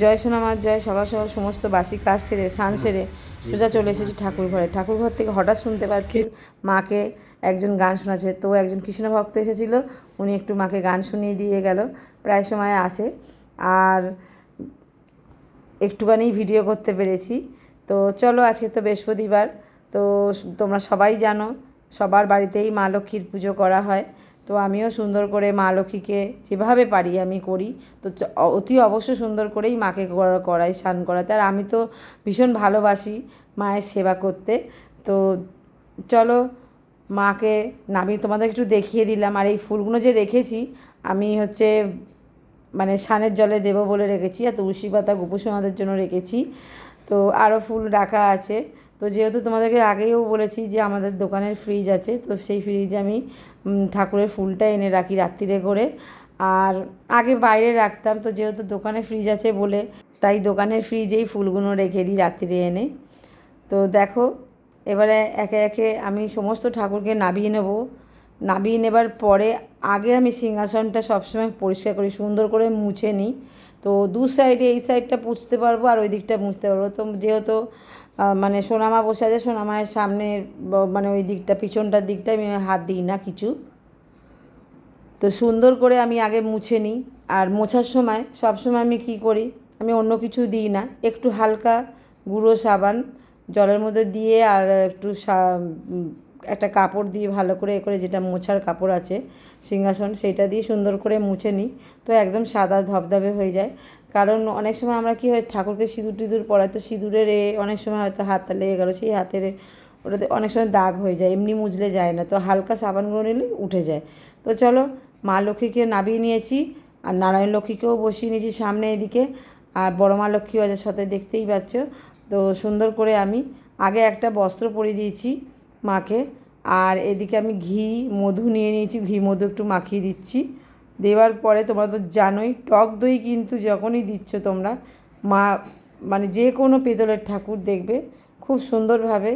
জয় সোনা মার জয়। সকাল সকাল সমস্ত বাসি কাজ সেরে স্নান সেরে সোজা চলে এসেছি ঠাকুর ঘরে। ঠাকুর ঘর থেকে হঠাৎ শুনতে পাচ্ছি মাকে একজন গান শোনাচ্ছে। তো একজন কৃষ্ণ ভক্ত এসেছিল, উনি একটু মাকে গান শুনিয়ে দিয়ে গেল। প্রায় সময় আসে, আর একটুখানি ভিডিও করতে পেরেছি। তো চলো, আজকে তো বৃহস্পতিবার, তো তোমরা সবাই জানো সবার বাড়িতেই মা লক্ষ্মীর পুজো করা হয়। তো আমিও সুন্দর করে মা লক্ষ্মীকে যেভাবে পারি আমি করি। তো অতি অবশ্য সুন্দর করেই মাকে করাই, স্নান করাতে। আর আমি তো ভীষণ ভালোবাসি মায়ের সেবা করতে। তো চলো, মাকে নামিয়ে তোমাদের একটু দেখিয়ে দিলাম। আর এই ফুলগুলো যে রেখেছি আমি হচ্ছে মানে স্নানের জলে দেবো বলে রেখেছি, আর তুলসী পাতা গোপুসোনাদের জন্য রেখেছি। তো আরও ফুল রাখা আছে। তো যেহেতু তোমাদেরকে আগেও বলেছি যে আমাদের দোকানের ফ্রিজ আছে, তো সেই ফ্রিজে আমি ঠাকুরের ফুলটা এনে রাখি রাত্রিরে করে। আর আগে বাইরে রাখতাম, তো যেহেতু দোকানে ফ্রিজ আছে বলে তাই দোকানের ফ্রিজেই ফুলগুলো রেখে দিই রাত্রিরে এনে। তো দেখো, এবারে একে একে আমি সমস্ত ঠাকুরকে নামিয়ে নেব। নামিয়ে নেবার পরে আগে আমি সিংহাসনটা সবসময় পরিষ্কার করি, সুন্দর করে মুছে নিই। তো দু সাইডে, এই সাইডটা মুছতে পারবো আর ওই দিকটা মুছতে পারবো। তো যেহেতু মানে সোনামা বসে আছে, সোনামায়ের সামনে মানে ওই দিকটা পিছনটার দিকটা আমি হাত দিই না কিছু। তো সুন্দর করে আমি আগে মুছে নিই। আর মোছার সময় সবসময় আমি কী করি, আমি অন্য কিছু দিই না, একটু হালকা গুঁড়ো সাবান জলের মধ্যে দিয়ে আর একটু একটা কাপড় দিয়ে ভালো করে করে, যেটা মোছার কাপড় আছে সিংহাসন, সেইটা দিয়ে সুন্দর করে মুছে নিই। তো একদম সাদা ধবধবে হয়ে যায়। কারণ অনেক সময় আমরা কী হয়, ঠাকুরকে সিঁদুর টিঁদুর পরাই, তো সিঁদুরের অনেক সময় হয়তো হাতটা লেগে গেলো, সেই হাতের ওটাতে অনেক সময় দাগ হয়ে যায়, এমনি মুছলে যায় না। তো হালকা সাবান গুঁড়ো নিলে উঠে যায়। তো চলো, মা লক্ষ্মীকে নামিয়ে নিয়েছি, আর নারায়ণ লক্ষ্মীকেও বসিয়ে নিয়েছি সামনে এদিকে, আর বড় মা লক্ষ্মীও আছে সাথে, দেখতেই পাচ্ছ। তো সুন্দর করে আমি আগে একটা বস্ত্র পরিয়ে দিয়েছি মাকে। আর এদিকে আমি ঘি মধু নিয়ে নিয়েছি, ঘি মধু একটু মাখিয়ে দিচ্ছি। দেওয়ার পরে তোমরা তো জানোই, টক দই কিন্তু যখনই দিচ্ছ তোমরা, মা মানে যে কোনো পিতলের ঠাকুর দেখবে খুব সুন্দরভাবে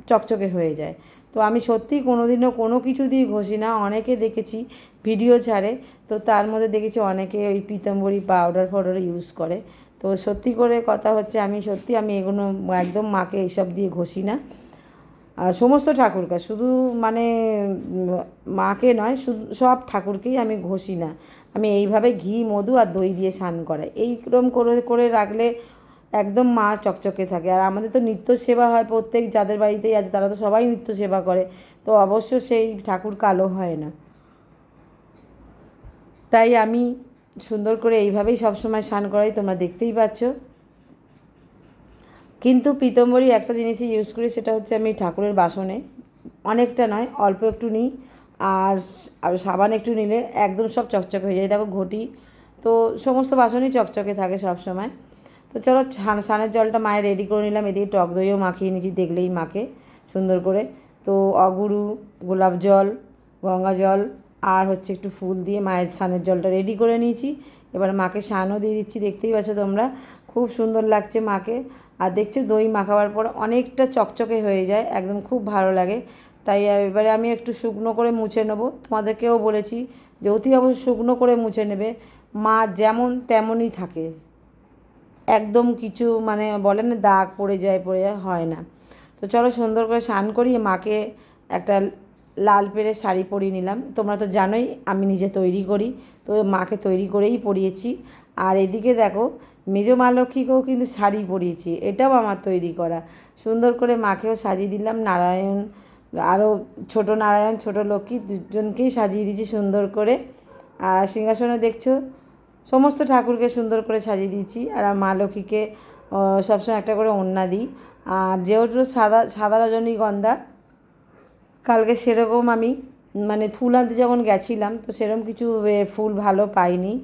চকচকে হয়ে যায়। তো আমি সত্যিই কোনো দিনও কোনো কিছু দিয়ে ঘষি না। অনেকে দেখেছি ভিডিও ছাড়ে, তো তার মধ্যে দেখেছি অনেকে ওই পীতাম্বরী পাউডার ফাউডার ইউজ করে। তো সত্যি করে কথা হচ্ছে, আমি এগুলো একদম মাকে এইসব দিয়ে ঘষি না। আর সমস্ত ঠাকুরকে, শুধু মানে মাকে নয়, শুধু সব ঠাকুরকেই আমি ঘষি না। আমি এইভাবে ঘি মধু আর দই দিয়ে স্নান করাই। এইরকম করে করে রাখলে একদম মা চকচকে থাকে। আর আমাদের তো নিত্য সেবা হয়, প্রত্যেক যাদের বাড়িতেই আছে তারা তো সবাই নিত্য সেবা করে, তো অবশ্য সেই ঠাকুর কালো হয় না। তাই আমি সুন্দর করে এইভাবেই সবসময় স্নান করাই, তোমরা দেখতেই পাচ্ছ। কিন্তু পীতাম্বরী একটা জিনিসই ইউজ করি, সেটা হচ্ছে আমি ঠাকুরের বাসনে অনেকটা নয়, অল্প একটু নিই। আর আর সাবান একটু নিলে একদম সব চকচকে হয়ে যায়। দেখো ঘটি, তো সমস্ত বাসনই চকচকে থাকে সব সময়। তো চলো, স্নানের জলটা মায়ের রেডি করে নিলাম। এদিকে টক দইও মাখিয়ে নিয়েছি, দেখলেই মাকে সুন্দর করে। তো অগুরু, গোলাপ জল, গঙ্গা জল আর হচ্ছে একটু ফুল দিয়ে মায়ের স্নানের জলটা রেডি করে নিয়েছি। এবার মাকে স্নানও দিয়ে দিচ্ছি, দেখতেই পাচ্ছ তোমরা, খুব সুন্দর লাগছে মাকে। আর দেখছো দই মাখাবার পর অনেকটা চকচকে হয়ে যায়, একদম খুব ভালো লাগে। তাই এবারে আমি একটু শুকনো করে মুছে নেবো। তোমাদেরকেও বলেছি যে অতি অবশ্য শুকনো করে মুছে নেবে, মা যেমন তেমনই থাকে, একদম কিছু মানে বলে না দাগ পড়ে যায় হয় না। তো চলো সুন্দর করে স্নান করিয়ে মাকে একটা লাল পেড়ে শাড়ি পরিয়ে নিলাম। তোমরা তো জানোই আমি নিজে তৈরি করি, তো মাকে তৈরি করেই পরিয়েছি। আর এদিকে দেখো, মেজ মা লক্ষ্মীকেও কিন্তু শাড়ি পরিয়েছি, এটাও আমার তৈরি করা। সুন্দর করে মাকেও সাজিয়ে দিলাম। নারায়ণ, আরও ছোট নারায়ণ ছোট লক্ষ্মী দুজনকেই সাজিয়ে দিয়েছি সুন্দর করে। আর সিংহাসনে দেখছো সমস্ত ঠাকুরকে সুন্দর করে সাজিয়ে দিয়েছি। আর মা লক্ষ্মীকে সবসময় একটা করে ওড়না দিই। আর যেহেতু সাদা সাদা রজনীগন্ধা, কালকে সেরকম আমি মানে ফুল আনতে যখন গেছিলাম, তো সেরকম কিছু ফুল ভালো পাইনি,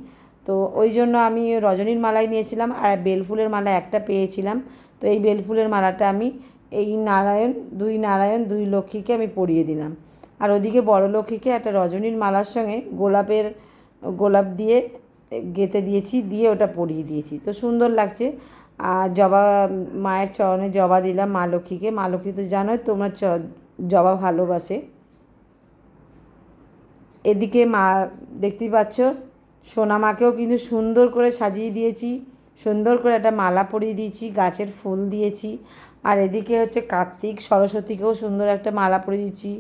তো ওই জন্য আমি রজনীর মালাই নিয়েছিলাম আর বেলফুলের মালা একটা পেয়েছিলাম। তো এই বেলফুলের মালাটা আমি এই নারায়ণ দুই লক্ষ্মীকে আমি পরিয়ে দিলাম। আর ওদিকে বড় লক্ষ্মীকে একটা রজনীর মালার সঙ্গে গোলাপ দিয়ে গেঁথে দিয়েছি, দিয়ে ওটা পরিয়ে দিয়েছি, তো সুন্দর লাগছে। আর জবা, মায়ের চরণে জবা দিলাম মা লক্ষ্মীকে। মা লক্ষ্মী তো জানোই তোমরা জবা ভালোবাসে। এদিকে মা দেখতেই পাচ্ছ, সোনা মাকেও কিন্তু সুন্দর করে সাজিয়ে দিয়েছি। সুন্দর করে একটা মালা পরিয়ে দিয়েছি, গাছের ফুল দিয়েছি। আর এদিকে হচ্ছে কার্তিক সরস্বতীকেও সুন্দর একটা মালা পরিয়ে দিচ্ছি,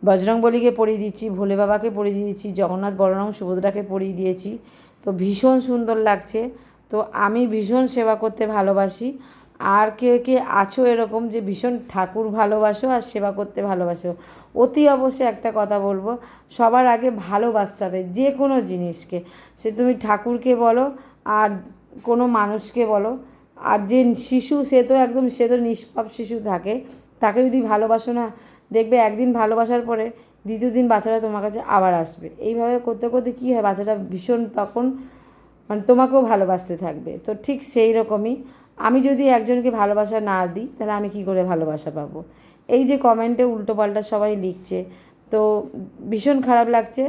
বজরংবলীকে পরিয়ে দিচ্ছি, ভোলে বাবাকে পরিয়ে দিয়েছি, জগন্নাথ বলরাম সুভদ্রাকে পরিয়ে দিয়েছি। তো ভীষণ সুন্দর লাগছে। তো আমি ভীষণ সেবা করতে ভালোবাসি। আর কে কে আছো এরকম যে ভীষণ ঠাকুর ভালোবাসো আর সেবা করতে ভালোবাসো, অতি অবশ্যই একটা কথা বলবো, সবার আগে ভালোবাসতে হবে যে কোনো জিনিসকে। সে তুমি ঠাকুরকে বলো আর কোনো মানুষকে বলো। আর যে শিশু সে তো নিষ্পাপ শিশু থাকে, তাকে যদি ভালোবাসো না, দেখবে একদিন ভালোবাসার পরে দ্বিতীয় দিন বাচ্চাটা তোমার কাছে আবার আসবে। এইভাবে করতে করতে কী হয়, বাচ্চাটা ভীষণ তখন মানে তোমাকেও ভালোবাসতে থাকবে। তো ঠিক সেই রকমই আমি যদি একজনকে ভালোবাসা না দিই, তাহলে আমি কী করে ভালোবাসা পাবো? এই যে কমেন্টে উল্টোপাল্টা সবাই লিখছে, তো ভীষণ খারাপ লাগছে।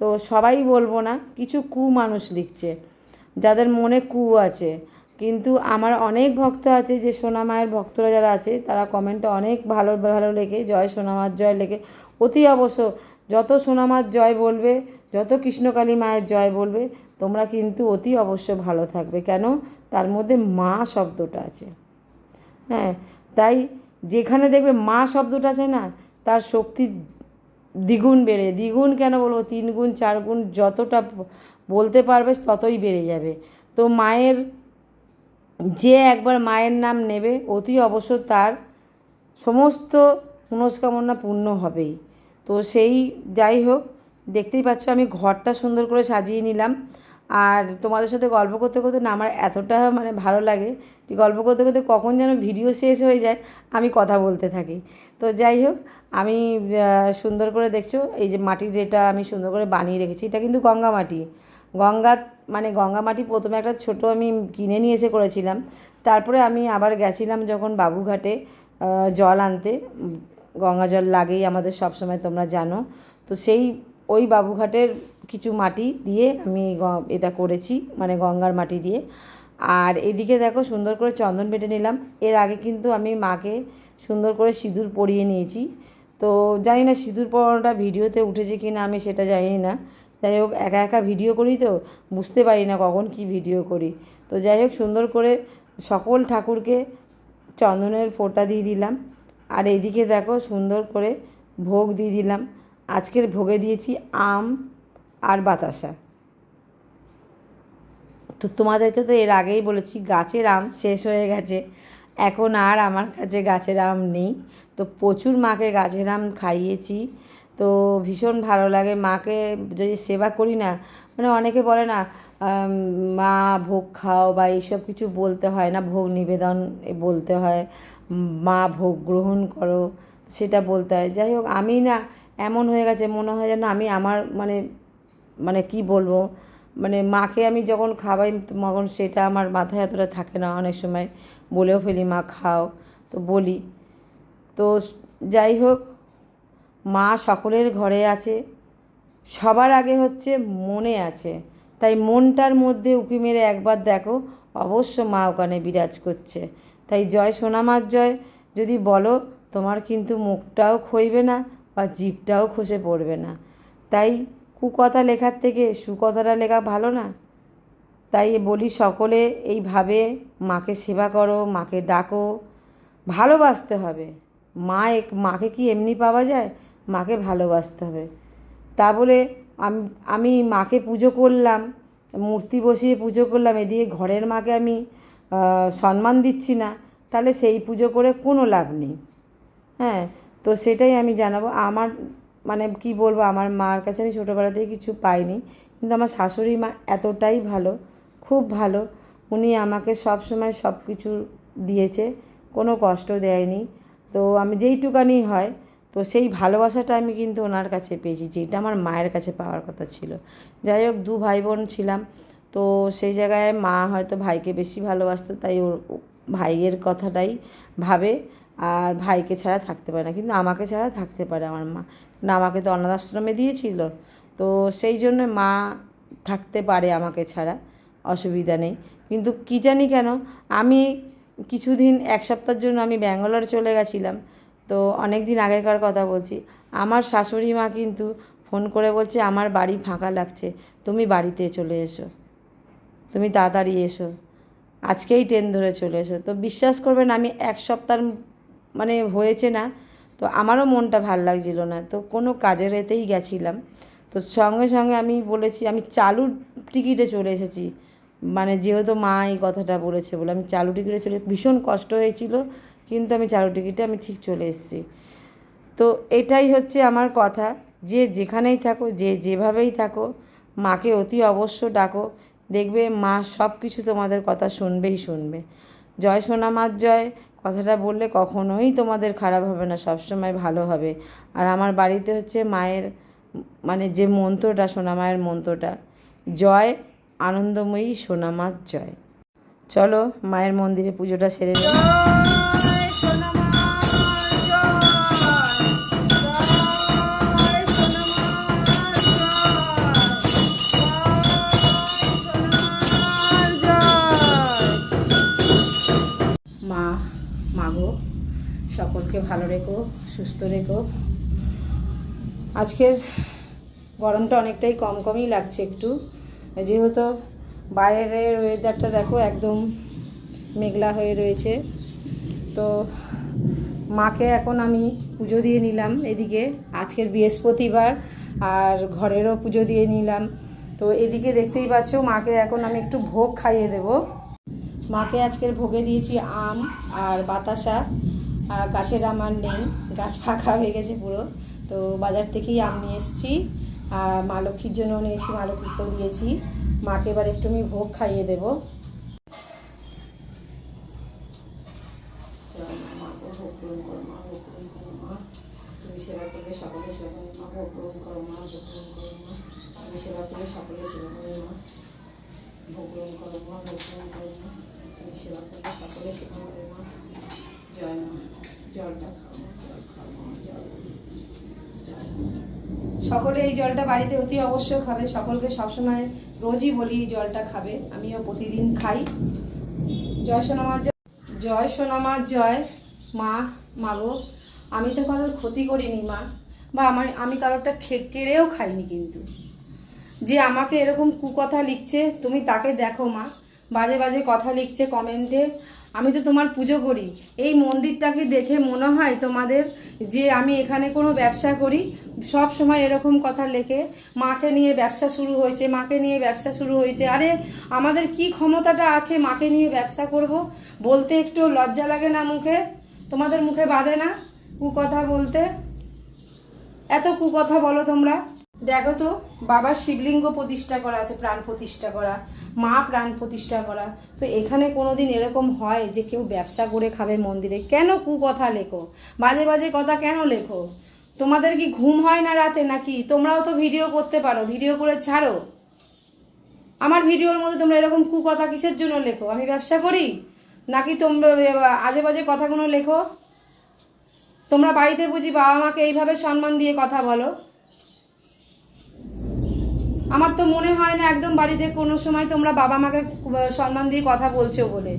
তো সবাই বলবো না, কিছু মানুষ লিখছে যাদের মনে আছে। কিন্তু আমার অনেক ভক্ত আছে, যে সোনা মায়ের ভক্তরা যারা আছে, তারা কমেন্টে অনেক ভালো ভালো লেখে, জয় সোনা মার জয় লেখে। অতি অবশ্য যত সোনা মার জয় বলবে, যত কৃষ্ণকালী মায়ের জয় বলবে, তোমরা কিন্তু অতি অবশ্য ভালো থাকবে। কেন? তার মধ্যে মা শব্দটা আছে। হ্যাঁ, তাই যেখানে দেখবে মা শব্দটা আছে না, তার শক্তি দ্বিগুণ বেড়ে, দ্বিগুণ কেন বলবো, 3 গুণ 4 গুণ, যতটা বলতে পারবে ততই বেড়ে যাবে। তো মায়ের, যে একবার মায়ের নাম নেবে, অতি অবশ্য তার সমস্ত মনস্কামনা পূর্ণ হবেই। তো সেই যাই হোক, দেখতেই পাচ্ছ আমি ঘরটা সুন্দর করে সাজিয়ে নিলাম। আর তোমাদের সাথে গল্প করতে করতে না আমার এতটা মানে ভালো লাগে যে গল্প করতে করতে কখন যেন ভিডিও শেষ হয়ে যায়, আমি কথা বলতে থাকি। তো যাই হোক, আমি সুন্দর করে দেখছো এই যে মাটির এটা আমি সুন্দর করে বানিয়ে রেখেছি। এটা কিন্তু গঙ্গা মাটি, গঙ্গা মানে গঙ্গা মাটি প্রথমে একটা ছোটো আমি কিনে নিয়ে এসে করেছিলাম। তারপরে আমি আবার গেছিলাম যখন বাবুঘাটে জল আনতে, গঙ্গা জল লাগেই আমাদের সব সময়, তোমরা জানো। তো সেই ওই বাবুঘাটের কিছু মাটি দিয়ে আমি এটা করেছি, মানে গঙ্গার মাটি দিয়ে। আর এদিকে দেখো সুন্দর করে চন্দন বেটে নিলাম। এর আগে কিন্তু আমি মাকে সুন্দর করে সিঁদুর পরিয়ে নিয়েছি। তো জানি না সিঁদুর পরানোটা ভিডিওতে উঠেছে কি না, আমি সেটা জানি না। যাই হোক, একা একা ভিডিও করি তো বুঝতে পারি না কখন কি ভিডিও করি। তো যাই হোক, সুন্দর করে সকল ঠাকুরকে চন্দনের ফোঁটা দিয়ে দিলাম। আর এইদিকে দেখো সুন্দর করে ভোগ দিয়ে দিলাম। আজকের ভোগে দিয়েছি আম আর বাতাসা। তো তোমাদেরকে তো এর আগেই বলেছি গাছের আম শেষ হয়ে গেছে, এখন আর আমার কাছে গাছের আম নেই। তো প্রচুর মাকে গাছের আম খাইয়েছি। তো ভীষণ ভালো লাগে মাকে যদি সেবা করি না, মানে অনেকে বলে না মা ভোগ খাও বা এইসব কিছু বলতে হয় না, ভোগ নিবেদন বলতে হয়, মা ভোগ গ্রহণ করো, সেটা বলতে হয়। যাই হোক, আমি না এমন হয়ে গেছে, মনে হয় যেন আমি আমার মানে মানে কি বলবো, মানে মাকে আমি যখন খাওয়াই তখন সেটা আমার মাথায় এতটা থাকে না, অনেক সময় বলেও ফেলি মা খাও, তো বলি। তো যাই হোক, মা সকলের ঘরে আছে, সবার আগে হচ্ছে মনে আছে। তাই মনটার মধ্যে উঁকি মেরে একবার দেখো, অবশ্য মা ওখানে বিরাজ করছে। তাই জয় সোনামার জয় যদি বলো, তোমার কিন্তু মুখটাও ক্ষইবে না বা জিভটাও খসে পড়বে না। তাই কুকথা লেখার থেকে সুকথাটা লেখা ভালো না? তাই বলি সকলে এইভাবে মাকে সেবা করো, মাকে ডাকো, ভালোবাসতে হবে। মাকে কি এমনি পাওয়া যায়? মাকে ভালোবাসতে হবে। তা বলে আমি আমি মাকে পুজো করলাম, মূর্তি বসিয়ে পুজো করলাম, এদিকে ঘরের মাকে আমি সম্মান দিচ্ছি না, তাহলে সেই পুজো করে কোনো লাভ নেই। হ্যাঁ, তো সেটাই আমি জানাবো। আমার মানে কি বলবো, আমার মার কাছে আমি ছোটোবেলা থেকে কিছু পাইনি, কিন্তু আমার শাশুড়ি মা এতটাই ভালো, খুব ভালো। উনি আমাকে সব সময় সব কিছু দিয়েছে, কোনো কষ্ট দেয়নি। তো আমি যেইটুকানি হয়, তো সেই ভালোবাসাটা আমি কিন্তু ওনার কাছে পেয়েছি, যেটা আমার মায়ের কাছে পাওয়ার কথা ছিল। যাই হোক, 2 ভাই বোন ছিলাম, তো সেই জায়গায় মা হয়তো ভাইকে বেশি ভালোবাসতো, তাই ওর ভাইয়ের কথাটাই ভাবে, আর ভাইকে ছাড়া থাকতে পারে না, কিন্তু আমাকে ছাড়া থাকতে পারে আমার মা। না, আমাকে তো অনাথ আশ্রমে দিয়েছিল, তো সেই জন্য মা থাকতে পারে আমাকে ছাড়া, অসুবিধা নেই। কিন্তু কী জানি কেন আমি কিছুদিন 1 সপ্তাহের জন্য আমি ব্যাঙ্গালোর চলে গেছিলাম। তো অনেক দিন আগেকার কথা বলছি, আমার শাশুড়ি মা কিন্তু ফোন করে বলছে আমার বাড়ি ফাঁকা লাগছে, তুমি বাড়িতে চলে এসো, তুমি তাড়াতাড়ি এসো। আজকেই ট্রেন ধরে চলে এসো। তো বিশ্বাস করবেন আমি এক সপ্তাহ মানে হয়েছে না, তো আমারও মনটা ভাল লাগছিল না, তো কোনো কাজের এতেই গেছিলাম। তো সঙ্গে সঙ্গে আমি বলেছি আমি চালুর টিকিটে চলে এসেছি, মানে যেহেতু মা এই কথাটা বলেছে বলে আমি চালু টিকিটে চলে, ভীষণ কষ্ট হয়েছিল কিন্তু আমি চালু টিকিটে আমি ঠিক চলে এসেছি। তো এটাই হচ্ছে আমার কথা, যে যেখানেই থাকো, যে যেভাবেই থাকো, মাকে অতি অবশ্য ডাকো, দেখবে মা সব কিছু তোমাদের কথা শুনবেই শুনবে। জয় সোনা মার জয় কথাটা বললে কখনোই তোমাদের খারাপ হবে না, সবসময় ভালো হবে। আর আমার বাড়িতে হচ্ছে মায়ের মানে যে মন্ত্রটা, সোনা মায়ের মন্ত্রটা, জয় আনন্দময়ী সোনা মার জয়। চলো মায়ের মন্দিরে পুজোটা সেরে নিই। মা, মাগো সকলকে ভালো রেখো, সুস্থ রেখো। আজকের গরমটা অনেকটাই কম কমই লাগছে একটু, যেহেতু বাইরের ওয়েদারটা দেখো একদম মেঘলা হয়ে রয়েছে। তো মাকে এখন আমি পুজো দিয়ে নিলাম এদিকে, আজকের বৃহস্পতিবার, আর ঘরেরও পুজো দিয়ে নিলাম। তো এদিকে দেখতেই পাচ্ছ মাকে এখন আমি একটু ভোগ খাইয়ে দেব। মাকে আজকের ভোগে দিয়েছি আম আর বাতাসা। গাছের আম আর নেই, গাছ ফাঁকা হয়ে গেছে পুরো। তো বাজার থেকেই আম নিয়ে এসেছি, মা লক্ষ্মীর জন্য নিয়েছি, মা লক্ষ্মীকেও দিয়েছি। মাকে এবার একটু আমি ভোগ খাইয়ে দেবো। ভোগ গ্রহণ করো মা, ভোগ গ্রহণ করো মা, তুমি সেবা করলে সকলে সেবা করে মা, ভোগ গ্রহণ করো মা, ভোগ গ্রহণ করো মা, তুমি সেবা করলে সকলে সেবা করে মা, ভোগ গ্রহণ করো মা, ভোগ গ্রহণ করো মা, তুমি সেবা করলে সকলে সেবা করে মা। জয় মা, জলটা খাও মা, জল খাও মা, জল। সকলে এই জলটা বাড়িতে অতি অবশ্য খাবে, সকলকে সবসময় রোজই বলি এই জলটা খাবে, আমিও প্রতিদিন খাই। জয় সোনা মার জয়, জয় সোনা মার জয়। মা, মাগো আমি তো কারোর ক্ষতি করিনি মা, বা আমি কারোরটা কেড়েও খাইনি, কিন্তু যে আমাকে এরকম কুকথা লিখছে তুমি তাকে দেখো মা, বাজে বাজে কথা লিখছে কমেন্টে। আমি তো তোমার পুজো করি, এই মন্দিরটাকে দেখে মনে হয় তোমাদের যে আমি এখানে কোনো ব্যবসা করি? সব সময় এরকম কথা লেখে, মাকে নিয়ে ব্যবসা শুরু হয়েছে, মাকে নিয়ে ব্যবসা শুরু হয়েছে। আরে আমাদের কি ক্ষমতাটা আছে মাকে নিয়ে ব্যবসা করব? বলতে একটু লজ্জা লাগে না মুখে? তোমাদের মুখে বাঁধে না কুকথা বলতে? এত কুকথা বলো তোমরা। দেখো তো বাবার শিবলিঙ্গ প্রতিষ্ঠা করা আছে, প্রাণ প্রতিষ্ঠা করা, মা প্রাণ প্রতিষ্ঠা করা। তো এখানে কোনোদিন এরকম হয় যে কেউ ব্যবসা করে খাবে মন্দিরে? কেন কুকথা লেখো, বাজে বাজে কথা কেন লেখো? তোমাদের কি ঘুম হয় না রাতে নাকি? তোমরাও তো ভিডিও করতে পারো, ভিডিও করে ছাড়ো। আমার ভিডিওর মধ্যে তোমরা এরকম কুকথা কিসের জন্য লেখো? আমি ব্যবসা করি নাকি তোমরা আজে বাজে কথাগুলো লেখো? তোমরা বাড়িতে বুঝি বাবা মাকে এইভাবে সম্মান দিয়ে কথা বলো? আমার তো মনে হয় না একদম বাড়িতে কোনো সময় তোমরা বাবা মাকে সম্মান দিয়ে কথা বলছো বলে।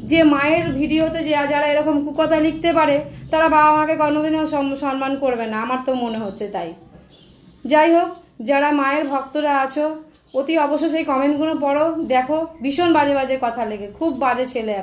যে মায়ের ভিডিওতে যে যারা এরকম কুকথা লিখতে পারে তারা বাবা মাকে কোনোদিনও সম্মান করবে না, আমার তো মনে হচ্ছে তাই। যাই হোক, যারা মায়ের ভক্তরা আছো অতি অবশ্যই সেই কমেন্টগুলো পড়ো, দেখো ভীষণ বাজে বাজে কথা লেগে, খুব বাজে ছেলে।